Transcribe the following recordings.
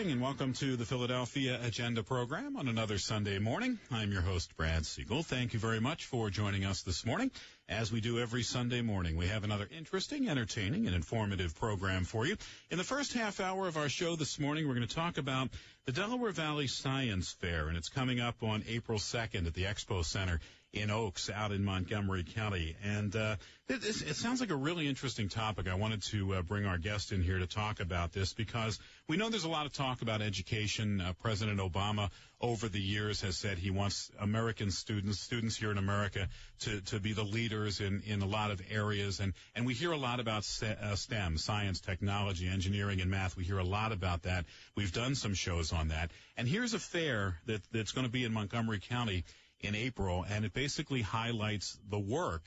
morning and welcome to the Philadelphia Agenda program on another Sunday morning. I'm your host, Brad Siegel. Thank you very much for joining us this morning. As we do every Sunday morning, we have another interesting, entertaining, and informative program for you. In the first half hour of our show this morning, we're going to talk about the Delaware Valley Science Fair, and it's coming up on April 2nd at the Expo Center in Oaks out in Montgomery County. And it sounds like a really interesting topic. I wanted to bring our guest in here to talk about this because we know there's a lot of talk about education. President Obama over the years has said he wants American students here in America to be the leaders in a lot of areas. And we hear a lot about STEM, science, technology, engineering, and math. We hear a lot about that. We've done some shows on that. And here's a fair that's going to be in Montgomery County in April, and it basically highlights the work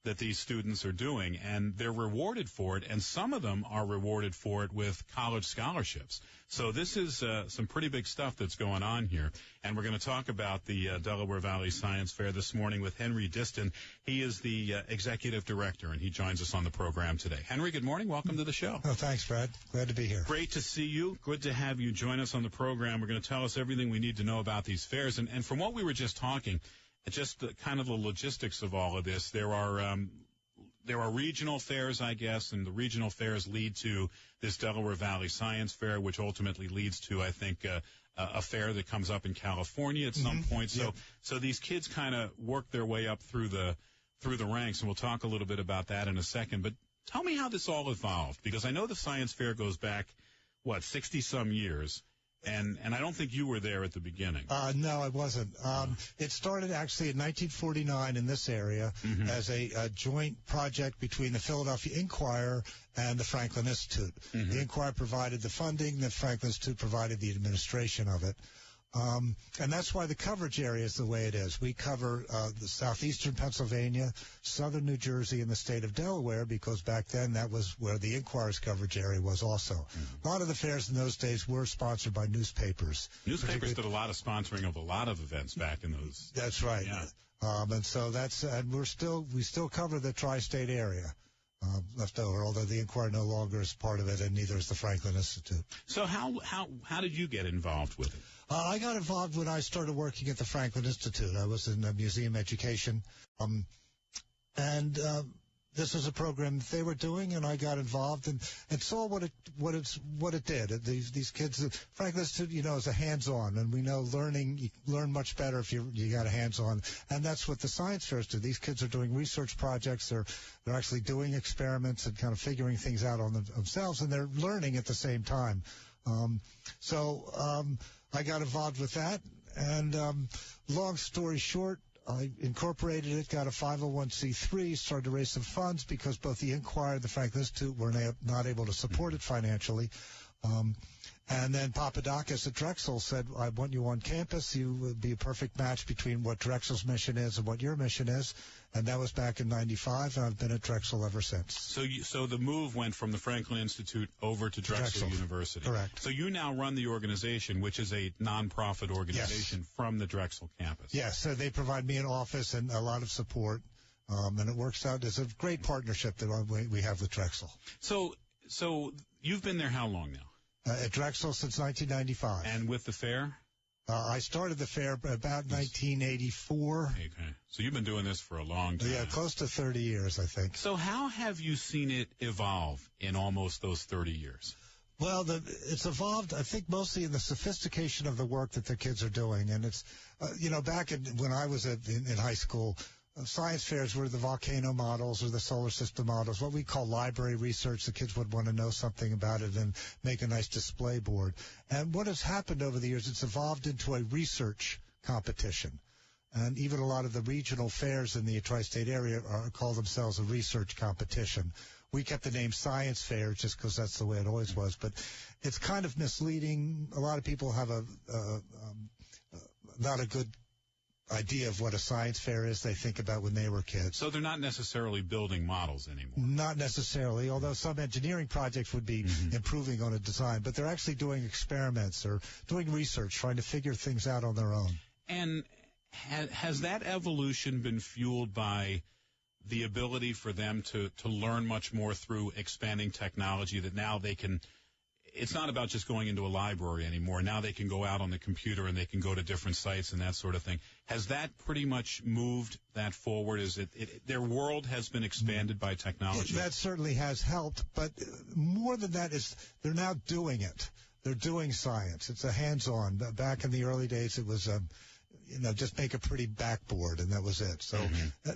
that these students are doing, and they're rewarded for it, and some of them are rewarded for it with college scholarships. So this is some pretty big stuff that's going on here, and we're going to talk about the Delaware Valley Science Fair this morning with Henry Distan. He is the executive director, and he joins us on the program today. Henry, good morning. Welcome to the show. Oh, thanks, Brad. Glad to be here. Great to see you. Good to have you join us on the program. We're going to tell us everything we need to know about these fairs, and from what we were just talking, just the kind of the logistics of all of this. There are regional fairs, I guess, and the regional fairs lead to this Delaware Valley Science Fair, which ultimately leads to, I think, a fair that comes up in California at some point. So these kids kind of work their way up through the ranks, and we'll talk a little bit about that in a second. But tell me how this all evolved, because I know the Science Fair goes back, 60-some years. And I don't think you were there at the beginning. No, I wasn't. It started actually in 1949 in this area as a joint project between the Philadelphia Inquirer and the Franklin Institute. The Inquirer provided the funding, the Franklin Institute provided the administration of it. And that's why the coverage area is the way it is. We cover the southeastern Pennsylvania, southern New Jersey, and the state of Delaware, because back then that was where the Inquirer's coverage area was also. A lot of the fairs in those days were sponsored by newspapers. Newspapers did a lot of sponsoring of a lot of events back in those. That's right. Yeah. And so we still cover the tri-state area. Left over, although the Inquirer no longer is part of it, and neither is the Franklin Institute. So how did you get involved with it? I got involved when I started working at the Franklin Institute. I was in museum education, and this was a program that they were doing, and I got involved and saw what it did. These kids, Franklin Institute, is a hands-on, and we know you learn much better if you got a hands-on, and that's what the science fairs do. These kids are doing research projects, they're actually doing experiments and kind of figuring things out on themselves, and they're learning at the same time. I got involved with that, and long story short, I incorporated it, got a 501c3, started to raise some funds because both the Inquirer and the Franklin Institute were not able to support it financially. And then Papadakis at Drexel said, I want you on campus. You would be a perfect match between what Drexel's mission is and what your mission is. And that was back in 95, and I've been at Drexel ever since. So the move went from the Franklin Institute over to Drexel University. Correct. So you now run the organization, which is a nonprofit organization from the Drexel campus. Yes, so they provide me an office and a lot of support, and it works out. It's a great partnership that we have with Drexel. So you've been there how long now? At Drexel since 1995. And with the fair? I started the fair about 1984. Okay. So you've been doing this for a long time. Yeah, close to 30 years, I think. So how have you seen it evolve in almost those 30 years? Well, it's evolved, I think, mostly in the sophistication of the work that the kids are doing. And it's, back when I was in high school, science fairs were the volcano models or the solar system models, what we call library research. The kids would want to know something about it and make a nice display board. And what has happened over the years, it's evolved into a research competition. And even a lot of the regional fairs in the tri-state area call themselves a research competition. We kept the name Science Fair just because that's the way it always was. But it's kind of misleading. A lot of people have not a good idea of what a science fair is they think about when they were kids. So they're not necessarily building models anymore. Not necessarily, although some engineering projects would be improving on a design, but they're actually doing experiments or doing research, trying to figure things out on their own. And has that evolution been fueled by the ability for them to learn much more through expanding technology, that now they can, it's not about just going into a library anymore. Now they can go out on the computer and they can go to different sites and that sort of thing. Has that pretty much moved that forward? Is their world has been expanded by technology? That certainly has helped, but more than that is they're now doing it. They're doing science. It's a hands-on. Back in the early days, it was just make a pretty backboard, and that was it. So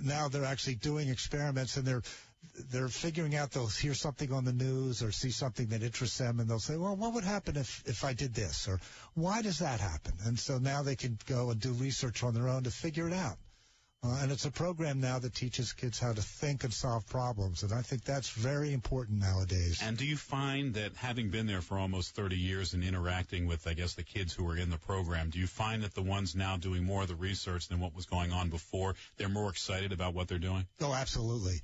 now they're actually doing experiments, and they're figuring out, they'll hear something on the news or see something that interests them, and they'll say, well, what would happen if I did this? Or why does that happen? And so now they can go and do research on their own to figure it out. And it's a program now that teaches kids how to think and solve problems, and I think that's very important nowadays. And do you find that, having been there for almost 30 years and interacting with, I guess, the kids who are in the program, do you find that the ones now doing more of the research than what was going on before, they're more excited about what they're doing? Oh, absolutely.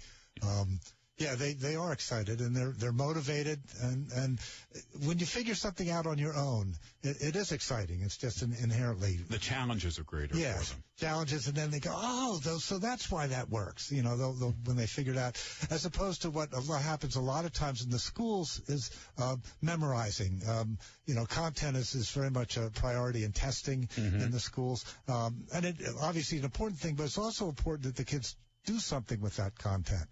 Yeah, they are excited, and they're motivated, and when you figure something out on your own, it is exciting. It's just inherently. The challenges are greater for them. Challenges, and then they go, so that's why that works. They'll when they figure it out, as opposed to what happens a lot of times in the schools is memorizing. Content is very much a priority in testing in the schools, and it obviously an important thing, but it's also important that the kids do something with that content.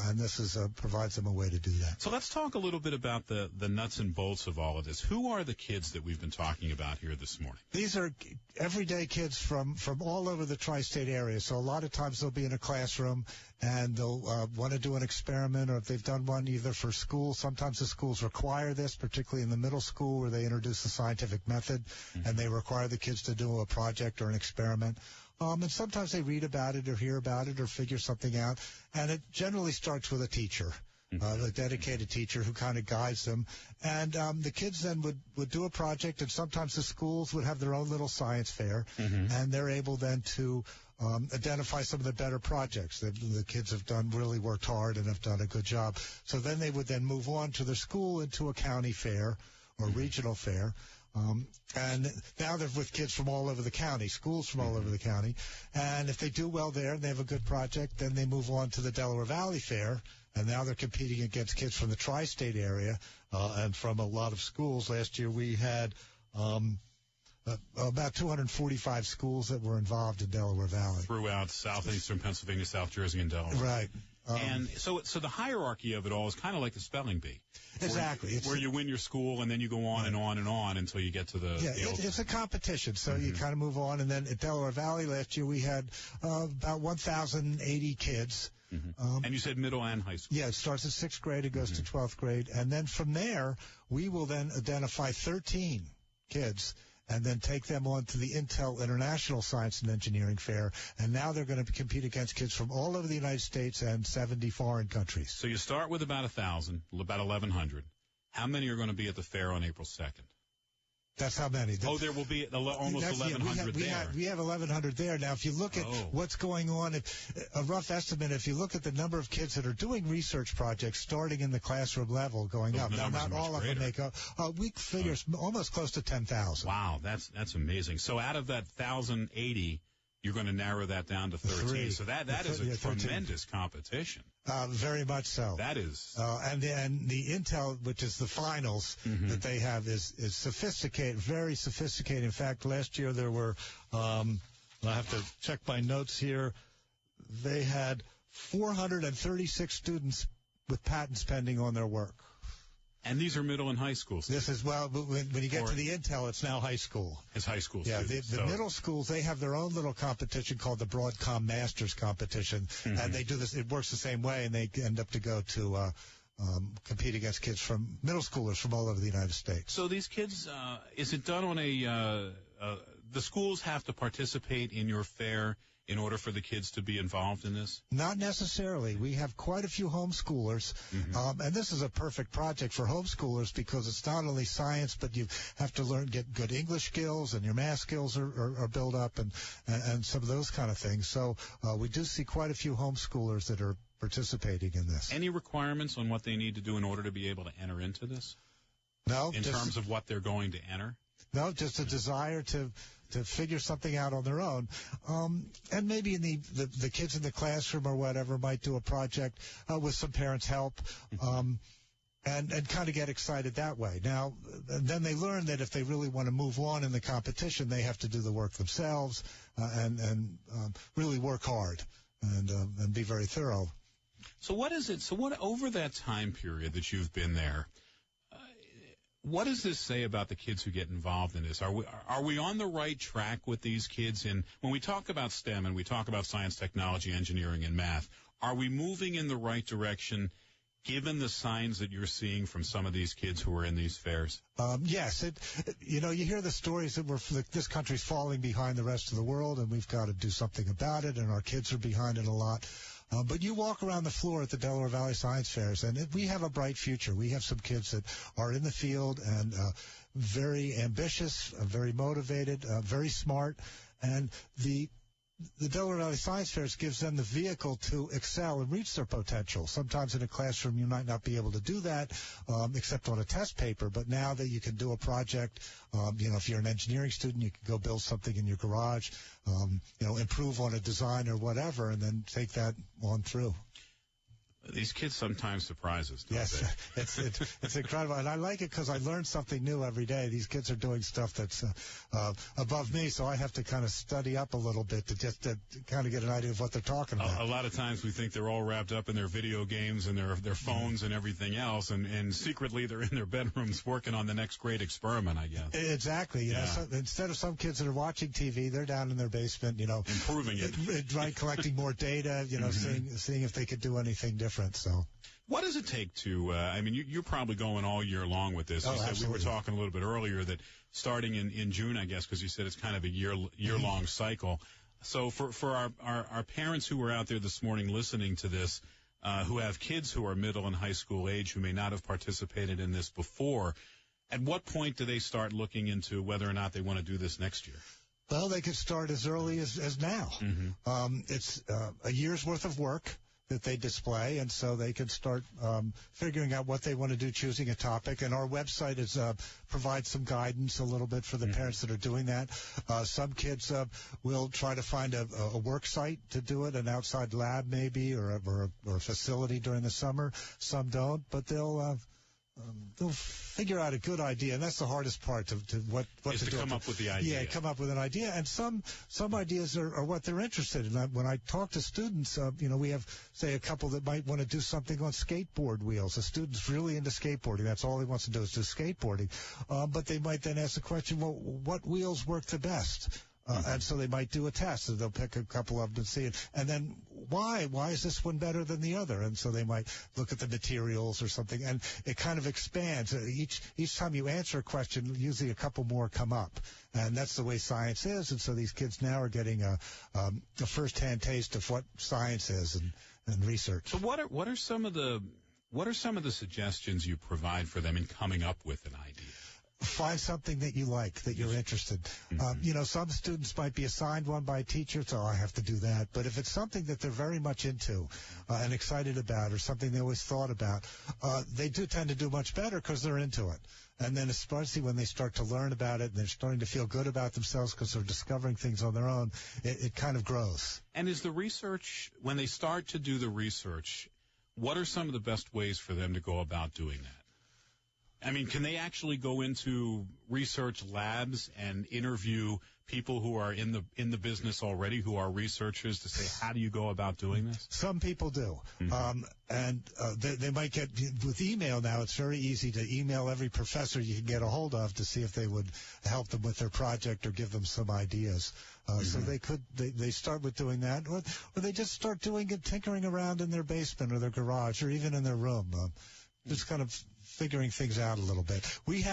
And this provides them a way to do that. So let's talk a little bit about the nuts and bolts of all of this. Who are the kids that we've been talking about here this morning? These are everyday kids from all over the tri-state area. So a lot of times they'll be in a classroom and they'll want to do an experiment, or if they've done one either for school. Sometimes the schools require this, particularly in the middle school where they introduce the scientific method, and they require the kids to do a project or an experiment. And sometimes they read about it or hear about it or figure something out. And it generally starts with a teacher, a dedicated teacher who kind of guides them. And the kids then would do a project, and sometimes the schools would have their own little science fair, and they're able then to identify some of the better projects that the kids have done, really worked hard and have done a good job. So then they would then move on to their school into a county fair or regional fair. And now they're with kids from all over the county, schools from all over the county. And if they do well there and they have a good project, then they move on to the Delaware Valley Fair. And now they're competing against kids from the tri-state area and from a lot of schools. Last year we had about 245 schools that were involved in Delaware Valley. Throughout southeastern Pennsylvania, South Jersey, and Delaware. Right. And so the hierarchy of it all is kind of like the spelling bee. Exactly. Where you win your school, and then you go on and on and on until you get to the... Yeah, it's a competition, so you kind of move on. And then at Delaware Valley last year, we had about 1,080 kids. And you said middle and high school. Yeah, it starts at 6th grade, it goes to 12th grade. And then from there, we will then identify 13 kids and then take them on to the Intel International Science and Engineering Fair. And now they're going to compete against kids from all over the United States and 70 foreign countries. So you start with about 1,000, about 1,100. How many are going to be at the fair on April 2nd? That's how many. There will be almost 1,100 there. We have 1,100 there. Now, if you look at what's going on, a rough estimate, if you look at the number of kids that are doing research projects starting in the classroom level going up, now not all of them make up, we figure almost close to 10,000. Wow, that's amazing. So out of that 1,080, you're going to narrow that down to 13. So that is a tremendous competition. Very much so. That is. And the Intel, which is the finals that they have, is sophisticated, very sophisticated. In fact, last year there were, I have to check my notes here, they had 436 students with patents pending on their work. And these are middle and high school students. This is, when you get to the Intel, it's now high school. It's high school students. Yeah, the middle schools, they have their own little competition called the Broadcom Masters Competition. And they do this, it works the same way, and they end up to go to compete against kids from middle schoolers from all over the United States. So these kids, is it done on the schools have to participate in your fair in order for the kids to be involved in this? Not necessarily. We have quite a few homeschoolers, and this is a perfect project for homeschoolers because it's not only science, but you have to get good English skills, and your math skills are built up, and some of those kind of things. So we do see quite a few homeschoolers that are participating in this. Any requirements on what they need to do in order to be able to enter into this? No. In terms of what they're going to enter? No, just a desire to figure something out on their own. And maybe the kids in the classroom or whatever might do a project with some parents' help. and kind of get excited that way. Now, then they learn that if they really want to move on in the competition, they have to do the work themselves and really work hard and be very thorough. So what is it? So what over that time period that you've been there? What does this say about the kids who get involved in this? Are we on the right track with these kids? And when we talk about STEM and we talk about science, technology, engineering, and math, are we moving in the right direction? Given the signs that you're seeing from some of these kids who are in these fairs? Yes. You hear the stories that this country's falling behind the rest of the world, and we've got to do something about it, and our kids are behind it a lot. But you walk around the floor at the Delaware Valley Science Fairs, and we have a bright future. We have some kids that are in the field and very ambitious, very motivated, very smart, and the Delaware Valley Science Fairs gives them the vehicle to excel and reach their potential. Sometimes in a classroom you might not be able to do that except on a test paper, but now that you can do a project, if you're an engineering student, you can go build something in your garage, improve on a design or whatever, and then take that on through. These kids sometimes surprise us, don't they? It's incredible, and I like it because I learn something new every day. These kids are doing stuff that's above me, so I have to kind of study up a little bit to kind of get an idea of what they're talking about. A lot of times we think they're all wrapped up in their video games and their phones and everything else, and secretly they're in their bedrooms working on the next great experiment, I guess. Exactly. Instead of some kids that are watching TV, they're down in their basement, improving it, right, collecting more data, seeing if they could do anything different. So, what does it take to? You're probably going all year long with this. Oh, you said absolutely. We were talking a little bit earlier that starting in June, I guess, because you said it's kind of a year-long cycle. So for our parents who are out there this morning listening to this, who have kids who are middle and high school age who may not have participated in this before, at what point do they start looking into whether or not they want to do this next year? Well, they could start as early as now. Mm-hmm. It's a year's worth of work that they display, and so they can start figuring out what they want to do, choosing a topic. And our website provides some guidance a little bit for the parents that are doing that. Some kids will try to find a work site to do it, an outside lab maybe, or a facility during the summer. Some don't, but they'll figure out a good idea, and that's the hardest part to come up with the idea. Yeah, come up with an idea, and some ideas are what they're interested in. When I talk to students, we have, say, a couple that might want to do something on skateboard wheels. A student's really into skateboarding. That's all he wants to do is do skateboarding. But they might then ask the question, well, what wheels work the best? And so they might do a test, and they'll pick a couple of them and see it. And then why is this one better than the other? And so they might look at the materials or something, and it kind of expands. Each time you answer a question, usually a couple more come up. And that's the way science is. And so these kids now are getting a first-hand taste of what science is and research. So what are some of the suggestions you provide for them in coming up with an idea? Find something that you like, that you're interested. Some students might be assigned one by a teacher, so I have to do that. But if it's something that they're very much into and excited about, or something they always thought about, they do tend to do much better because they're into it. And then especially when they start to learn about it and they're starting to feel good about themselves because they're discovering things on their own, it kind of grows. And is the research, when they start to do the research, what are some of the best ways for them to go about doing that? Can they actually go into research labs and interview people who are in the business already, who are researchers, to say, how do you go about doing this? Some people do. They might get, with email now, it's very easy to email every professor you can get a hold of to see if they would help them with their project or give them some ideas. So they start with doing that, or they just start doing it, tinkering around in their basement or their garage or even in their room. Just kind of figuring things out a little bit. We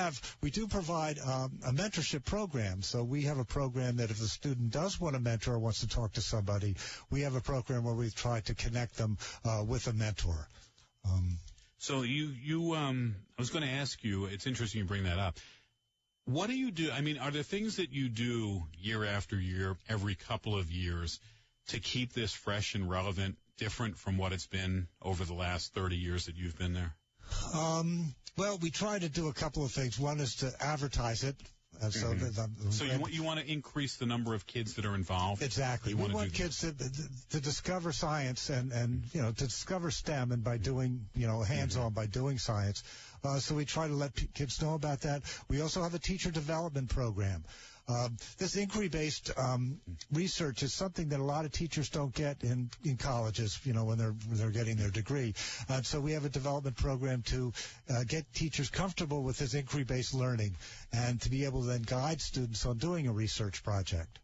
do provide a mentorship program. So we have a program that if the student does want a mentor or wants to talk to somebody, we have a program where we try to connect them with a mentor. So I was going to ask you, it's interesting you bring that up. What do you do? Are there things that you do year after year, every couple of years, to keep this fresh and relevant, different from what it's been over the last 30 years that you've been there? Well, we try to do a couple of things. One is to advertise it And so, so you want to increase the number of kids that are involved? Exactly. We want kids to discover science and to discover STEM, and by doing, hands-on, by doing science. So we try to let kids know about that. We also have a teacher development program. This inquiry-based research is something that a lot of teachers don't get in colleges, when they're getting their degree. So we have a development program to get teachers comfortable with this inquiry-based learning and to be able to then guide students on doing a research project.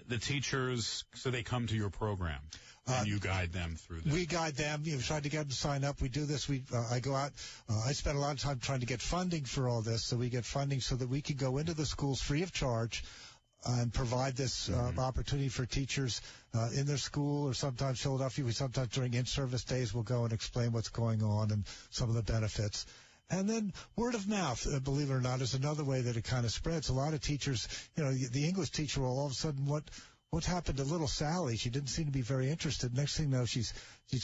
The teachers, so they come to your program, and you guide them through this. We guide them. Try to get them to sign up. We do this. I go out. I spend a lot of time trying to get funding for all this, so we get funding so that we can go into the schools free of charge and provide this opportunity for teachers in their school, or sometimes Philadelphia. Sometimes during in-service days, we'll go and explain what's going on and some of the benefits. And then word of mouth, believe it or not, is another way that it kind of spreads. A lot of teachers, the English teacher will all of a sudden, what happened to little Sally? She didn't seem to be very interested. Next thing you know, she's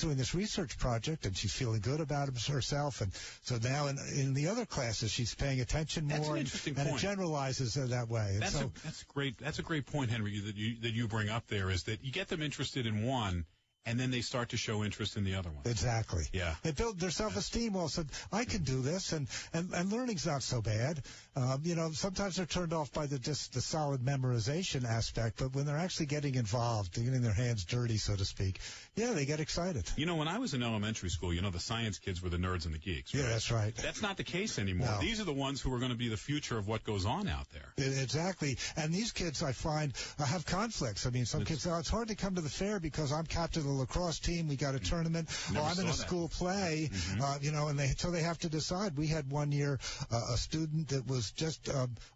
doing this research project, and she's feeling good about herself. And so now in the other classes, she's paying attention more. That's an interesting point. And it generalizes that way. That's a great point, Henry, that you bring up there, is that you get them interested in one, and then they start to show interest in the other one. Exactly. Yeah. They build their self-esteem. Well, said, I can do this, and learning's not so bad. Sometimes they're turned off by the solid memorization aspect, but when they're actually getting involved, getting their hands dirty, so to speak, they get excited. When I was in elementary school, the science kids were the nerds and the geeks. Right? Yeah, that's right. That's not the case anymore. No. These are the ones who are going to be the future of what goes on out there. Exactly. And these kids, I find, have conflicts. I mean, some kids say, it's hard to come to the fair because I'm captain of the lacrosse team. We got a tournament. I'm in a school play. And they have to decide. We had one year a student that was just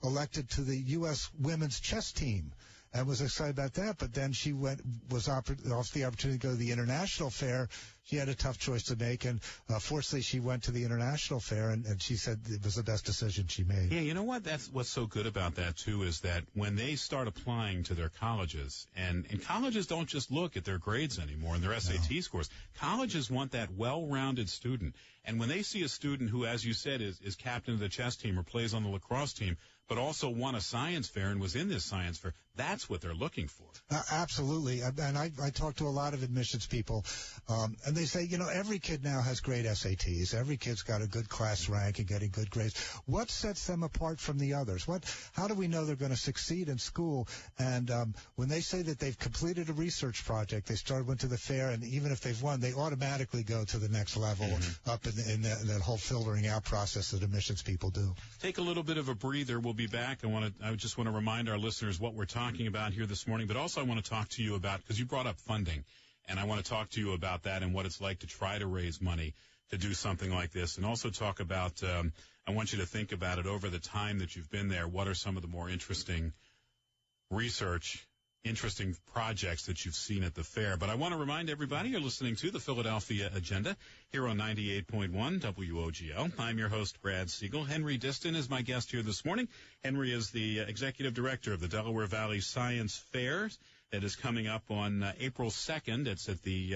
elected to the U.S. women's chess team. And was excited about that, but then she was offered the opportunity to go to the international fair. She had a tough choice to make, and fortunately she went to the international fair, and she said it was the best decision she made. Yeah, you know what? That's what's so good about that, too, is that when they start applying to their colleges, and colleges don't just look at their grades anymore and their SAT scores. Colleges want that well-rounded student. And when they see a student who, as you said, is captain of the chess team or plays on the lacrosse team, but also won a science fair and was in this science fair, that's what they're looking for. Absolutely. And I talk to a lot of admissions people, and they say, every kid now has great SATs. Every kid's got a good class rank and getting good grades. What sets them apart from the others? How do we know they're going to succeed in school? And when they say that they've completed a research project, they went to the fair, and even if they've won, they automatically go to the next level up in that whole filtering out process that admissions people do. Take a little bit of a breather. We'll be back. I just want to remind our listeners what we're talking about here this morning, but also I want to talk to you about, because you brought up funding, and I want to talk to you about that and what it's like to try to raise money to do something like this, and also talk about, I want you to think about it over the time that you've been there. What are some of the more interesting projects that you've seen at the fair? But I want to remind everybody you're listening to the Philadelphia Agenda here on 98.1 WOGL. I'm your host, Brad Siegel. Henry Distan is my guest here this morning. Henry is the executive director of the Delaware Valley Science Fair that is coming up on April 2nd. It's at the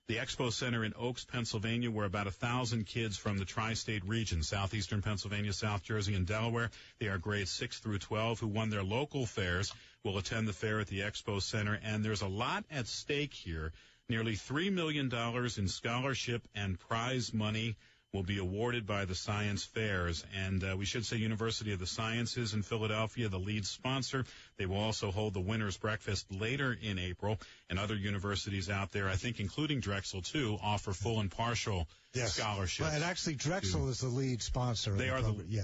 Expo Center in Oaks, Pennsylvania, where about 1,000 kids from the tri-state region, southeastern Pennsylvania, South Jersey, and Delaware, they are grades 6 through 12, who won their local fairs, will attend the fair at the Expo Center. And there's a lot at stake here. Nearly $3 million in scholarship and prize money will be awarded by the science fairs. And we should say University of the Sciences in Philadelphia, the lead sponsor. They will also hold the winner's breakfast later in April. And other universities out there, I think including Drexel, too, offer full and partial scholarships. And actually, Drexel is the lead sponsor. They are the lead. Yeah,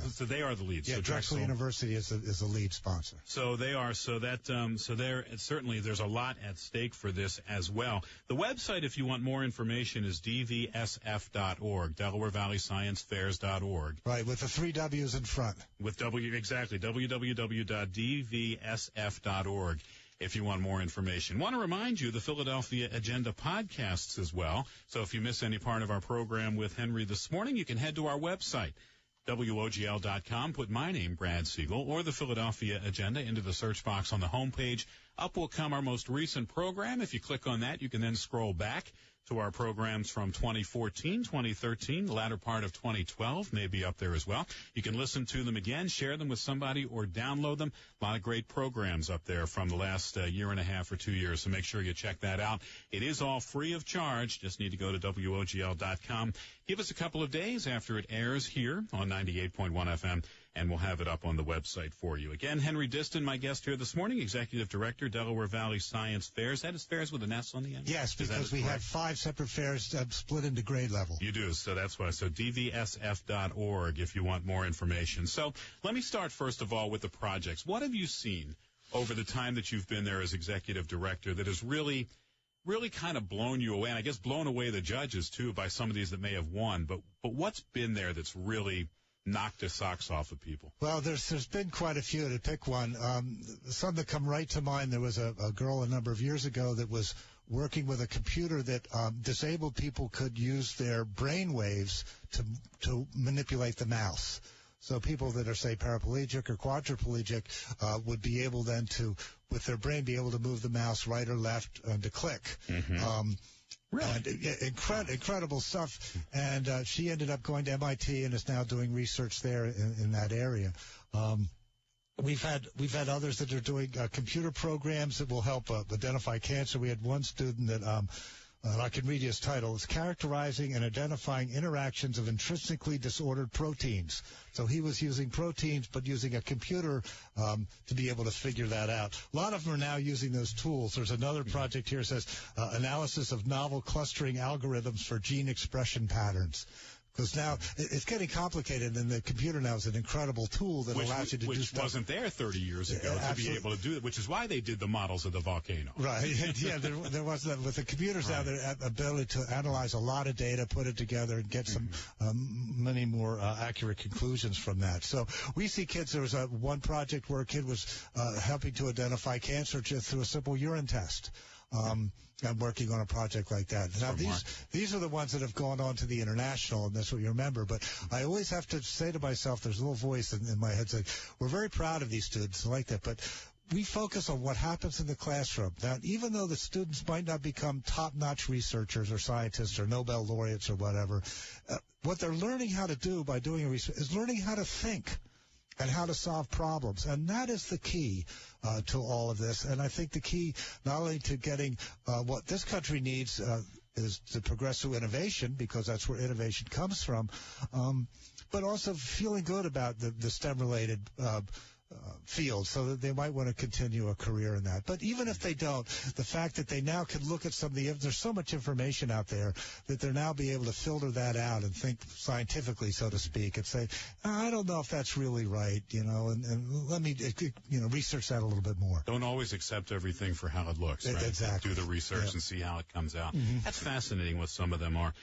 so Drexel University is the lead sponsor. So they are. So certainly there's a lot at stake for this as well. The website, if you want more information, is dvsf.org, Delaware Valley Science Fairs.org. Right, with the 3 W's in front. With www.dvsf.org. If you want more information. Want to remind you, the Philadelphia Agenda podcasts as well. So if you miss any part of our program with Henry this morning, you can head to our website, WOGL.com, put my name, Brad Siegel, or the Philadelphia Agenda into the search box on the homepage. Up will come our most recent program. If you click on that, you can then scroll back to our programs from 2014, 2013, the latter part of 2012, maybe up there as well. You can listen to them again, share them with somebody, or download them. A lot of great programs up there from the last year and a half or 2 years, so make sure you check that out. It is all free of charge. Just need to go to WOGL.com. Give us a couple of days after it airs here on 98.1 FM, and we'll have it up on the website for you. Again, Henry Distan, my guest here this morning, Executive Director, Delaware Valley Science Fairs. That is fairs with an S on the end? Yes, because we have 5 separate fairs split into grade level. You do, so that's why. So dvsf.org if you want more information. So let me start, first of all, with the projects. What have you seen over the time that you've been there as Executive Director that has really kind of blown you away, and I guess blown away the judges, too, by some of these that may have won. But what's been there that's really knocked the socks off of people? Well, there's been quite a few. To pick one, some that come right to mind, there was a girl a number of years ago that was working with a computer that disabled people could use their brain waves to manipulate the mouse. So people that are, say, paraplegic or quadriplegic would be able then to, with their brain, be able to move the mouse right or left and to click. Mm-hmm. Really? Incredible stuff. And she ended up going to MIT and is now doing research there in that area. We've had others that are doing computer programs that will help identify cancer. We had one student that I can read you his title. It's characterizing and identifying interactions of intrinsically disordered proteins. So he was using proteins, but using a computer to be able to figure that out. A lot of them are now using those tools. There's another project here that says analysis of novel clustering algorithms for gene expression patterns. Because now it's getting complicated, and the computer now is an incredible tool that allows you to do stuff. Which wasn't there 30 years ago to be able to do it, which is why they did the models of the volcano. Right. Yeah, there wasn't. With the computers now, their ability to analyze a lot of data, put it together, and get some many more accurate conclusions from that. So we see kids. There was one project where a kid was helping to identify cancer just through a simple urine test. I'm working on a project like that. Now, these are the ones that have gone on to the international, and that's what you remember. But I always have to say to myself, there's a little voice in my head saying, we're very proud of these students like that, but we focus on what happens in the classroom. Now, even though the students might not become top-notch researchers or scientists or Nobel laureates or whatever, what they're learning how to do by doing research is learning how to think and how to solve problems. And that is the key to all of this. And I think the key not only to getting what this country needs is to progress through innovation, because that's where innovation comes from, but also feeling good about the STEM-related field, so that they might want to continue a career in that. But even if they don't, the fact that they now can look at there's so much information out there that they're now be able to filter that out and think scientifically, so to speak, and say, I don't know if that's really right, and let me, research that a little bit more. Don't always accept everything for how it looks, right? Exactly. Do the research and see how it comes out. Mm-hmm. That's fascinating what some of them are.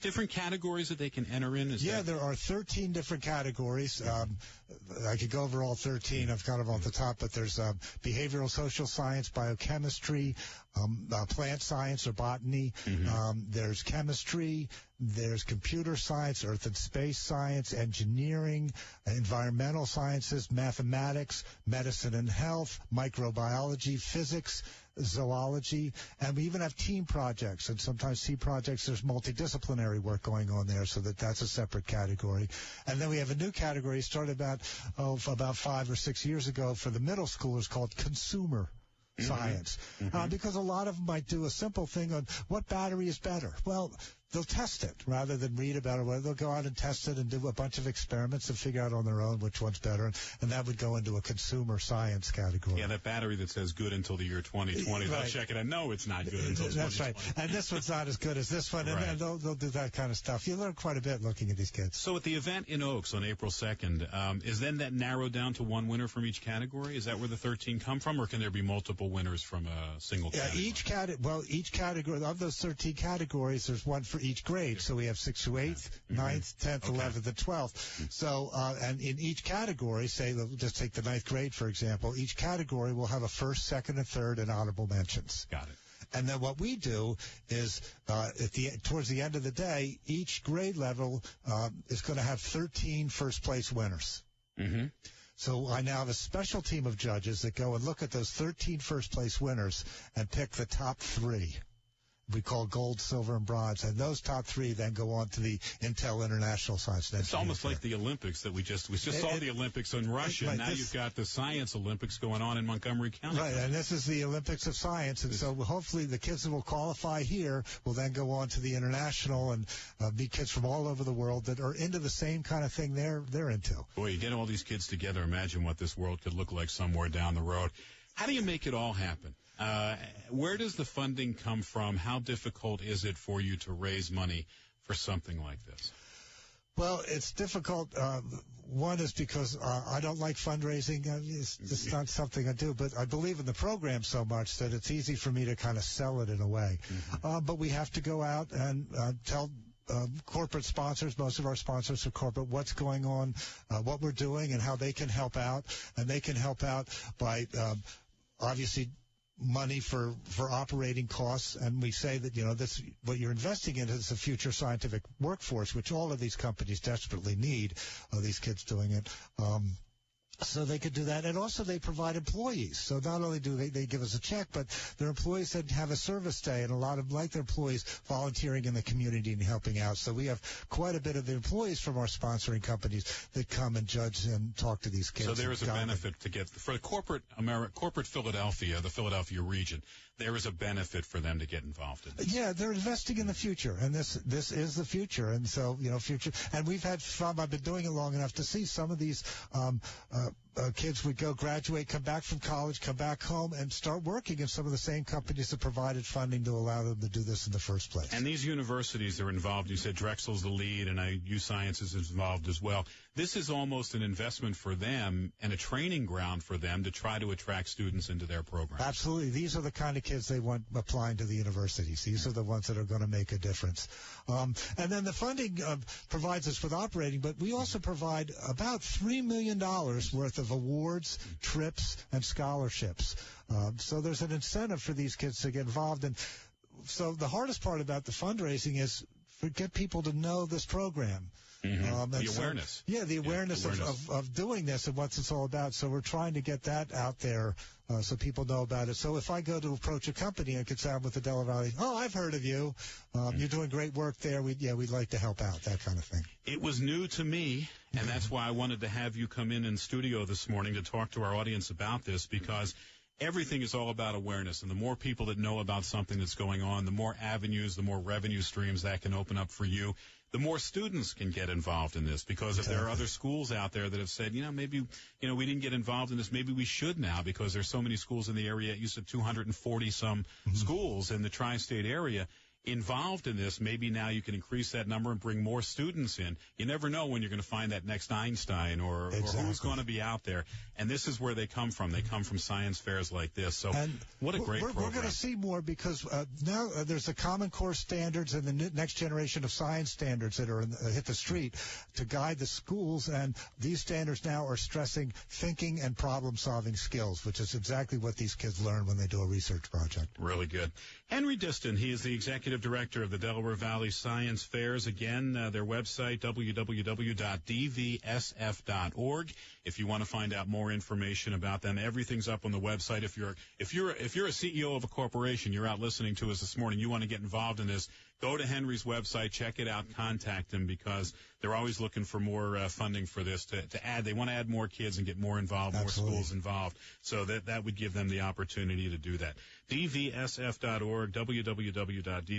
Different categories that they can enter in? There are 13 different categories. I could go over all 13. I've got them off the top, but there's behavioral social science, biochemistry, plant science or botany. Mm-hmm. There's chemistry. There's computer science, earth and space science, engineering, environmental sciences, mathematics, medicine and health, microbiology, physics, zoology, and we even have team projects, and sometimes team projects there's multidisciplinary work going on there, so that's a separate category. And then we have a new category started about 5 or 6 years ago for the middle schoolers called consumer science, because a lot of them might do a simple thing on what battery is better. Well, they'll test it rather than read about it. They'll go out and test it and do a bunch of experiments and figure out on their own which one's better, and that would go into a consumer science category. Yeah, that battery that says good until the year 2020, they'll check it and no, it's not good until 2020. That's right. And this one's not as good as this one, and they'll do that kind of stuff. You learn quite a bit looking at these kids. So at the event in Oaks on April 2nd, is then that narrowed down to one winner from each category? Is that where the 13 come from, or can there be multiple winners from a single category? Each category, of those 13 categories, there's one for each grade. So we have 6th to 8th, 9th, 10th, 11th, and 12th. So, and in each category, say, just take the 9th grade, for example, each category will have a 1st, 2nd, and 3rd, and honorable mentions. Got it. And then what we do is, towards the end of the day, each grade level is going to have 13 first-place winners. Mm-hmm. So I now have a special team of judges that go and look at those 13 first-place winners and pick the top 3. we call gold, silver, and bronze. And those top three then go on to the Intel International Science and Engineering. It's almost like the Olympics that we just saw the Olympics in Russia. Right, now you've got the Science Olympics going on in Montgomery County. Right, and this is the Olympics of Science. And so hopefully the kids that will qualify here will then go on to the international and be kids from all over the world that are into the same kind of thing they're into. Boy, you get all these kids together, imagine what this world could look like somewhere down the road. How do you make it all happen? Where does the funding come from? How difficult is it for you to raise money for something like this? Well, it's difficult. One is because I don't like fundraising. It's just not something I do. But I believe in the program so much that it's easy for me to kind of sell it in a way. Mm-hmm. But we have to go out and tell corporate sponsors, most of our sponsors are corporate, what's going on, what we're doing, and how they can help out. And they can help out by obviously money for operating costs, and we say that, this, what you're investing in is the future scientific workforce, which all of these companies desperately need, these kids doing it. So they could do that. And also they provide employees. So not only do they give us a check, but their employees that have a service day, and a lot of, like their employees, volunteering in the community and helping out. So we have quite a bit of employees from our sponsoring companies that come and judge and talk to these kids. So there is a benefit to get, for corporate Philadelphia, the Philadelphia region, there is a benefit for them to get involved in this. Yeah, they're investing in the future, and this is the future. And so, future. And we've had fun. I've been doing it long enough to see some of these kids would go graduate, come back from college, come back home, and start working in some of the same companies that provided funding to allow them to do this in the first place. And these universities are involved. You said Drexel's the lead, and U Sciences is involved as well. This is almost an investment for them and a training ground for them to try to attract students into their program. Absolutely. These are the kind of kids they want applying to the universities. These are the ones that are going to make a difference. And then the funding provides us with operating, but we also provide about $3 million worth of awards, trips, and scholarships. So there's an incentive for these kids to get involved. And so the hardest part about the fundraising is to get people to know this program. Mm-hmm. The awareness. The awareness of doing this and what it's all about. So we're trying to get that out there so people know about it. So if I go to approach a company and could sound with the Delaware Valley, I've heard of you. You're doing great work there. We'd like to help out, that kind of thing. It was new to me, and that's why I wanted to have you come in studio this morning to talk to our audience about this, because everything is all about awareness, and the more people that know about something that's going on, the more avenues, the more revenue streams that can open up for you. The more students can get involved in this, because if there are other schools out there that have said, maybe, we didn't get involved in this, maybe we should now, because there's so many schools in the area. You said 240 some schools in the tri-state area involved in this. Maybe now you can increase that number and bring more students in. You never know when you're going to find that next Einstein or who's going to be out there. And this is where they come from. They come from science fairs like this. So what a great program. We're going to see more, because now there's the Common Core standards and the next generation of science standards that are hit the street to guide the schools. And these standards now are stressing thinking and problem-solving skills, which is exactly what these kids learn when they do a research project. Really good. Henry Distan, he is the executive director of the Delaware Valley Science Fairs. Again, their website, www.dvsf.org. If you want to find out more information about them, everything's up on the website. If you're a CEO of a corporation, you're out listening to us this morning, you want to get involved in this, go to Henry's website, check it out, contact him, because they're always looking for more funding for this to add. They want to add more kids and get more involved, Absolutely. More schools involved. So that would give them the opportunity to do that. DVSF.org, www.dvsf.org.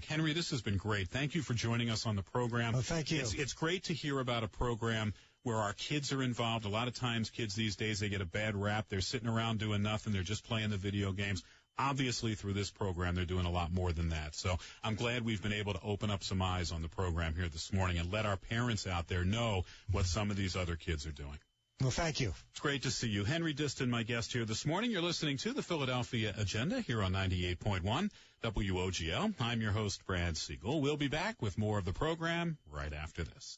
Henry, this has been great. Thank you for joining us on the program. Oh, thank you. It's great to hear about a program where our kids are involved. A lot of times kids these days, they get a bad rap. They're sitting around doing nothing. They're just playing the video games. Obviously, through this program, they're doing a lot more than that. So I'm glad we've been able to open up some eyes on the program here this morning and let our parents out there know what some of these other kids are doing. Well, thank you. It's great to see you. Henry Distan, my guest here this morning. You're listening to the Philadelphia Agenda here on 98.1 WOGL. I'm your host, Brad Siegel. We'll be back with more of the program right after this.